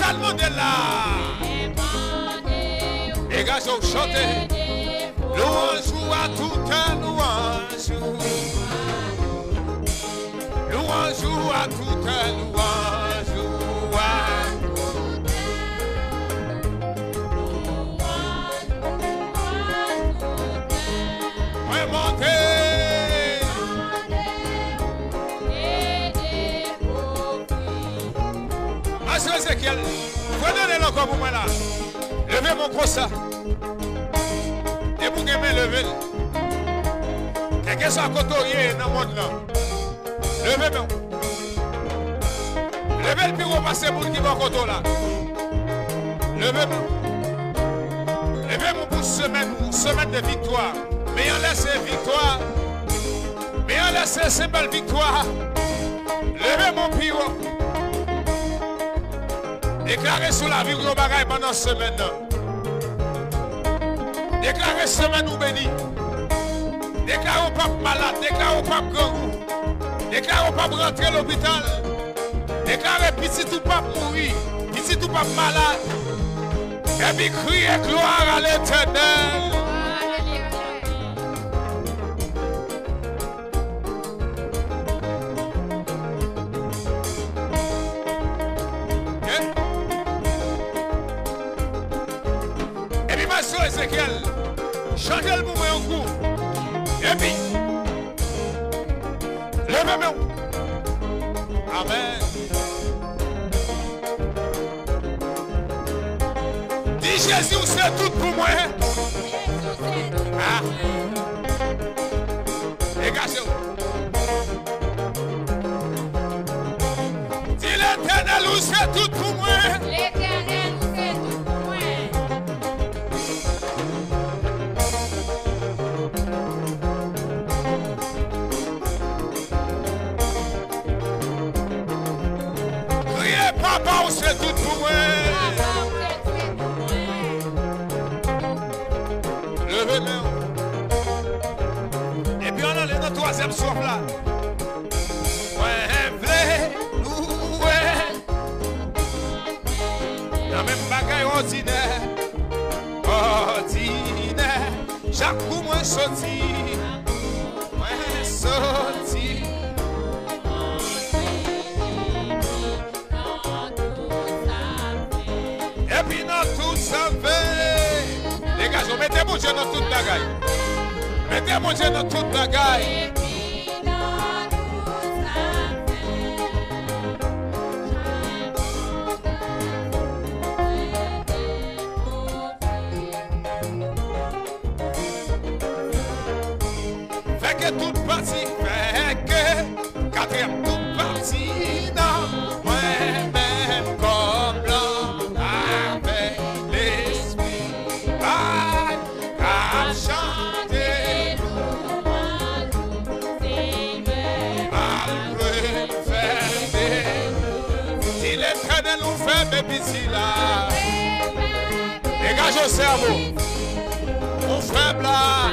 a demandé là. Les gars ont chanté. Louange à tout un louange. Louange à tout un louange. Monsieur Ezekiel, prenez-le encore pour moi là. Levez mon gros ça. Et vous aimez lever. Quelqu'un soit côtoyé dans le monde là. Levez-moi. Levez le bureau passer pour qui va côté là. Levez-moi. Levez-moi pour semaine de victoire. Mais on laisse victoire. Mais on laisse ces belles victoires. Levez mon bureau. Déclarez sur la vie de nos bagailles pendant cette semaine. Déclarez semaine ou béni. Déclarez au pape malade. Déclarez au pape grand. Déclarez au pape rentrer à l'hôpital. Déclarez petit tout pape mourir. Petit tout pape malade. Et puis criez gloire à l'Éternel. Ezekiel, chantez le mouvement en cours. Et puis, levez-moi. Amen. Dis Jésus, c'est tout pour moi. Ah. Dégagez-vous. Dis l'Éternel, c'est tout pour moi. L'Éternel, c'est tout pour moi. Papa, c'est tout pour moi. Levez-moi. Et puis on a le troisième soir là. Ouais, louer. Dans même bagaille ordinaire. Ordinaire. Chaque coup moi sorti. Ouais, sorti. Et puis dans tout ça fait. Les gars, mettez mon Dieu dans toute bagaille. Mettez mon Dieu dans toute bagaille. Fait que toute partie, fait que quatrième toute partie dans moi-même comme l'homme. Dégage au cerveau. Mon frère là.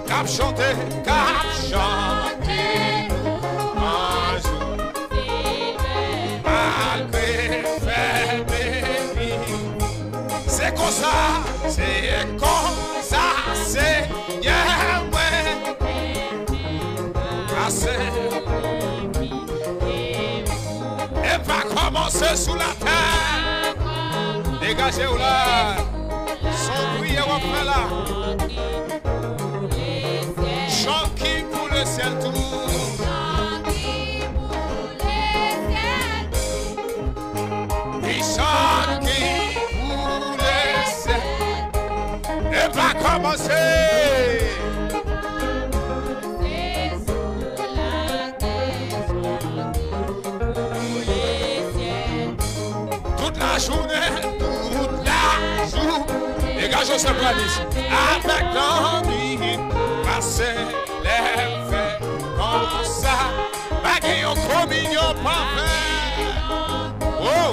Cap chanter, cap chanter. Un jour. Malgré fermé. C'est comme ça, c'est comme ça, c'est yeah, ouais. Assez. Et va commencer sous la terre. Dégagez-vous là. Son bruit est après là. Chant qui pour le ciel tout. Et chant qui pour le ciel. Et va commencer. Journée, toute la journée. Les gars, je sais pas ici. Avec l'ennui, passer les faits comme ça. Bagay au communion parfait. Oh!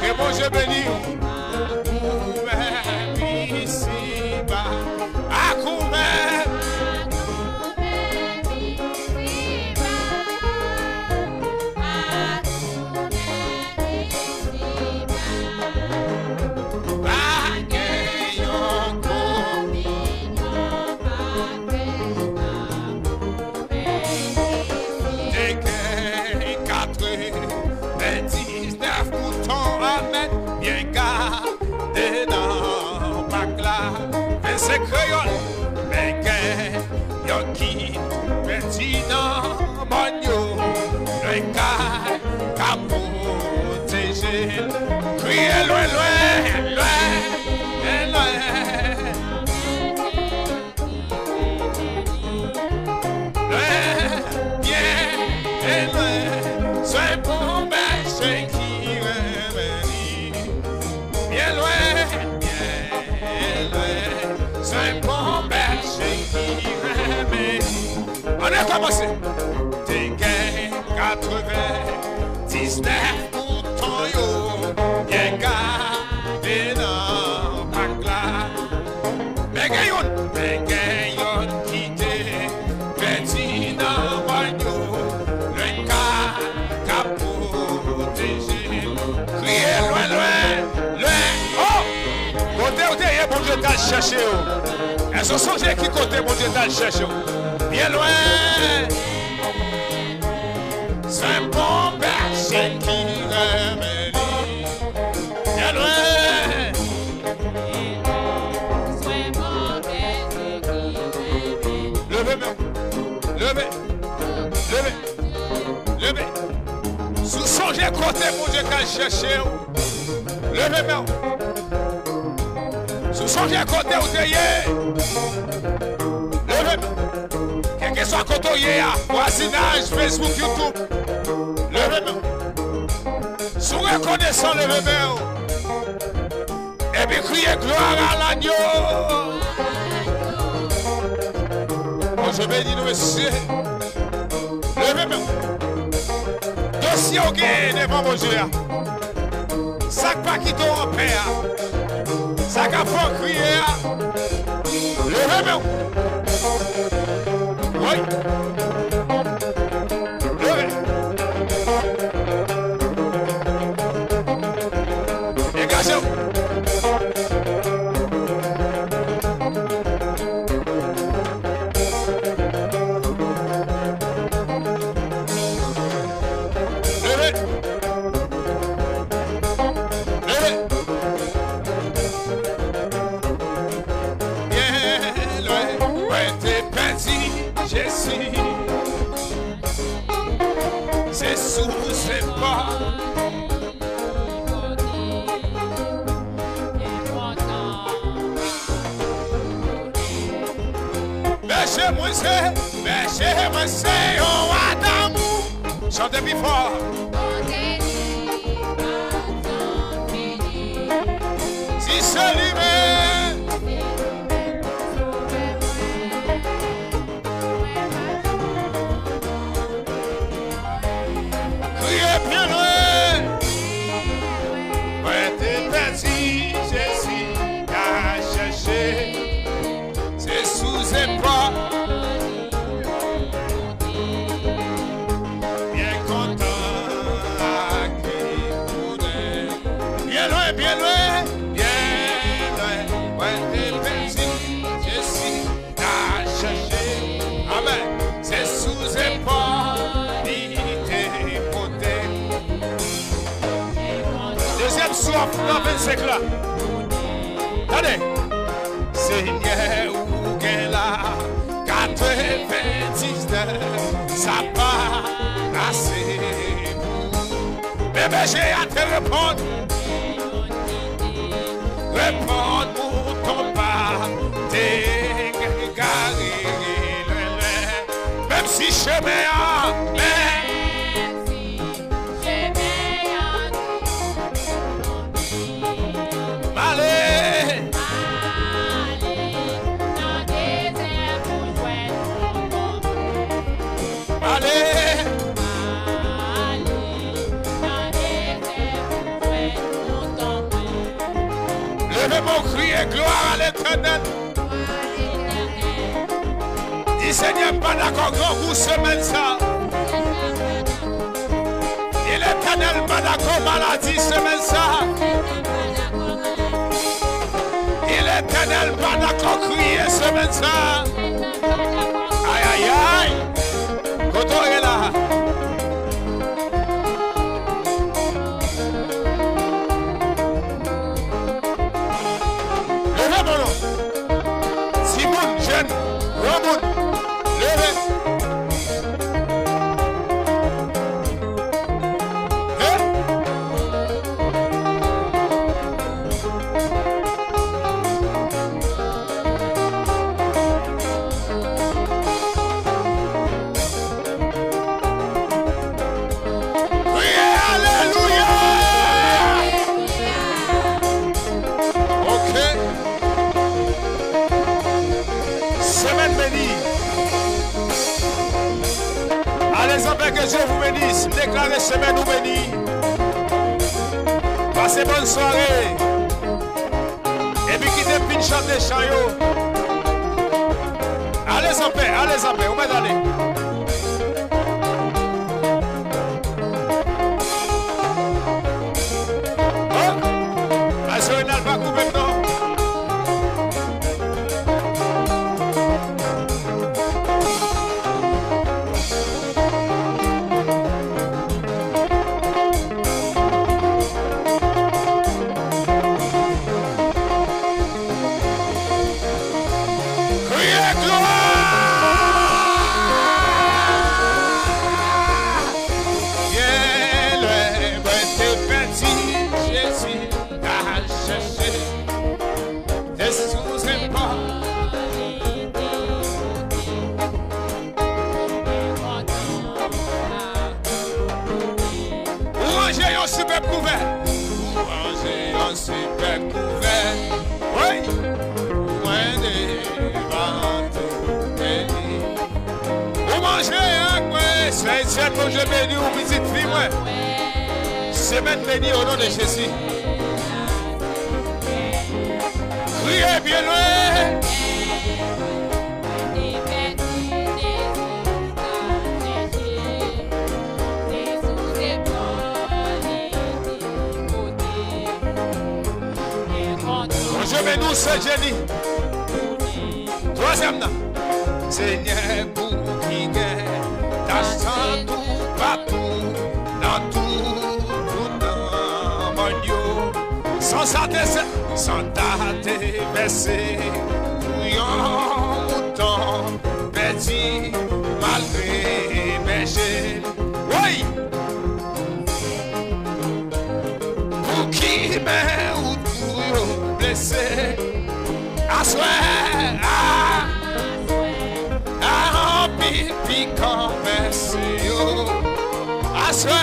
Que bon Dieu béni. Ouvert ici-bas. À couvert. c'est créole. Mais yon qui petit dans mon le cas qu'a protégé. Criez loin, loin, loin, loin. On a commencé. T'es gain 99 boutons yo. Bien gardé dans pack là. Mais gagne qui t'est petit dans bagno. Le cas qu'a protégé. Criez loin, loin, loin. Oh! Côté où t'es, bon Dieu t'a cherché. Est-ce que songez qui côté bon Dieu t'a cherché? Bien loin, c'est un bon berger qui remédie. Bien loin, c'est un bon berger qui remédie. Levez, levez, levez, levez. Sous songez côté mon Dieu qu'a cherché. Levez, main. Sous songez côté où t'es. Levez, quel que soit côté où t'es, voisinage, Facebook, YouTube. Levez, sous reconnaissant levez. Et puis criez gloire à l'agneau. Oh, je vais dire monsieur. Levez, dossier au gain devant mon Dieu. Ça pas qui t'en père. Ça qu'a fait crier. Levez-moi. Oui. Levez. Dégagez-vous. Levez. Levez. Jésus, c'est sous ses pas. Berchez-moi, c'est un Adam. Chantez plus fort. Si celui-là. Bien loin, ouais, t'es petit, Jésus a cherché, c'est sous ses pas. Bien content à qui bien loin, bien loin, ouais, t'es petit, Jésus a cherché, amen, c'est sous ses pas. Deuxième soif, dans 25 là. Allez. Seigneur, où qu'elle a 99, ça pas assez. Bébé, j'ai à te répondre. Répondre pour ton pas. T'es garé, même si chemin a, levez mon cri et gloire à l'Éternel. Dis Seigneur, pas d'accord pour semaine ça. Et l'Éternel, pas d'accord maladie semaine ça. Et l'Éternel, pas d'accord crier semaine ça. Aïe aïe aïe. Quand on est là. bénisse. Déclarez semaine nous bénie. Passez bonne soirée. Et puis quittez puis chanter chant. Allez en paix, on va aller. Je bénis aux petites filles, moi. Semaine bénie au nom de Jésus. Criez bien loin. Je bénis ce Jenny. Troisième nom. Seigneur pour qui gagne. Dans tout, partout, dans tout mon Dieu. Sans t'arrêter, baisser, bouillon, mouton, petit, malgré, berger. Oui! Pour qui m'a ou tout blessé, à soi, pipi commerciaux, à soi.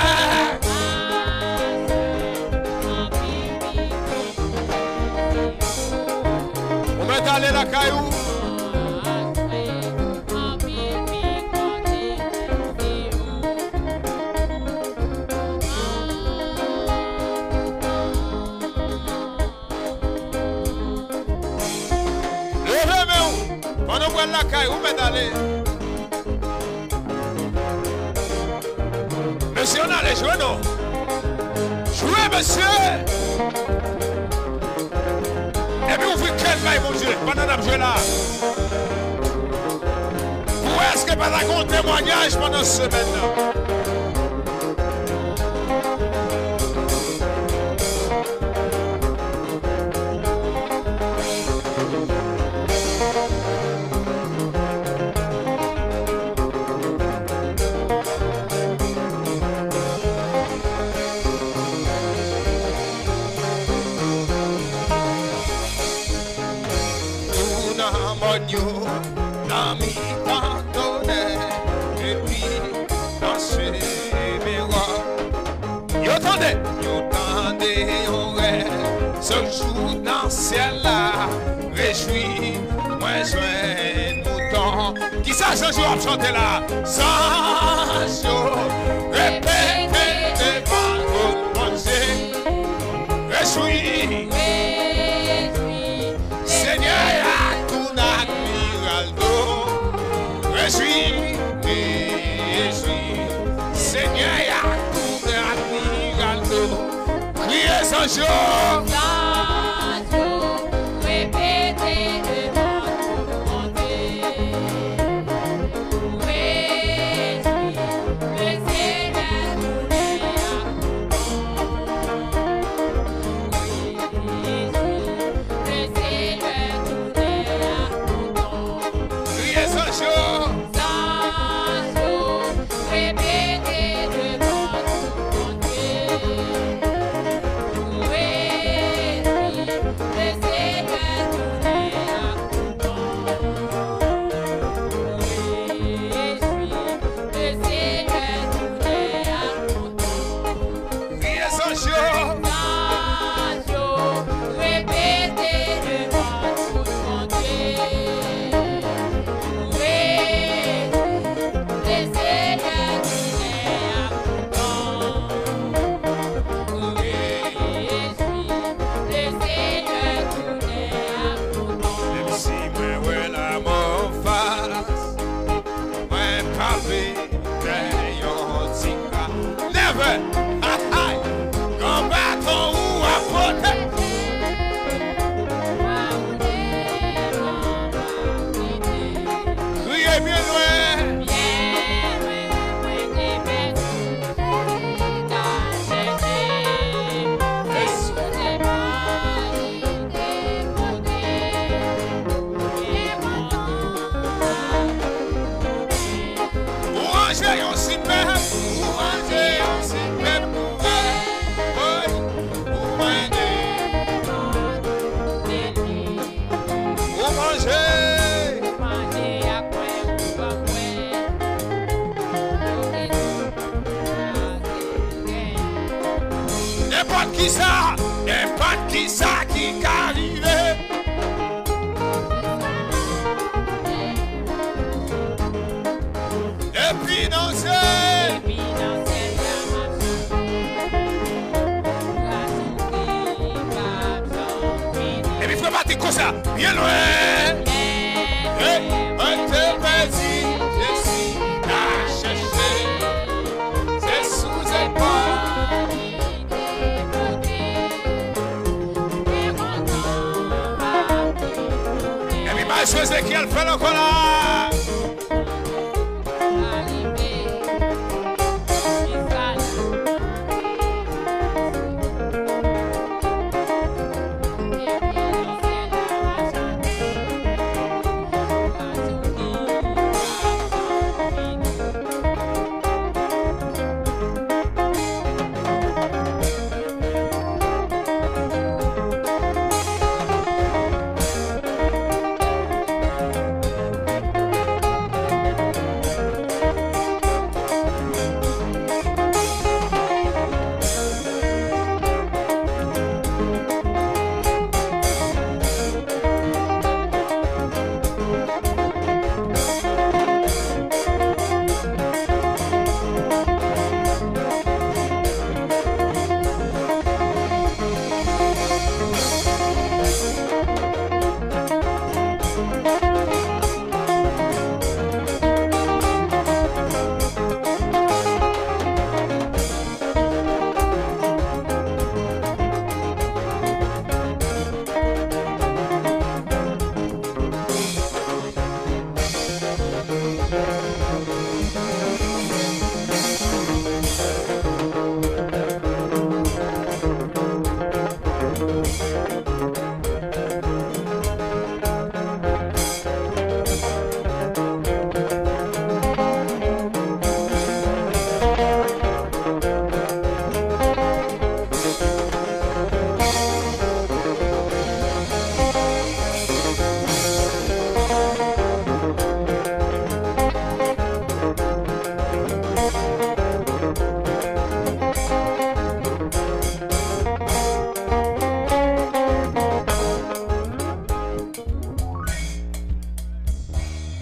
On va aller la caillou. Levez-vous. Pendant qu'on la caillou, on va aller. Monsieur, on a les jouets, non? Jouez, monsieur! Et puis, vous faites quel bail, mon Dieu, pendant que je suis là? Où est-ce que pas un témoignage pendant cette semaine-là? Ce jour dans le ciel là, réjouis, moi je mouton. Qui ça, ce jour à chanter là? Sans jour, répétez devant votre manger. Réjouis, Seigneur, à tout admiraldo. Réjouis, Seigneur, à tout admiraldo. Criez sans jour. Répétez devant tout le monde. n'importe qui ça qui arrive. Et puis danser. Et puis faut battre comme ça, bien loin. Un te vas-y, je suis à chercher. C'est sous un pas. Et puis ma chose est qu'elle fait encore là.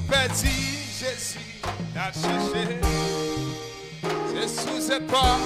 Petit Jésus t'a cherché, c'est sous ses pas,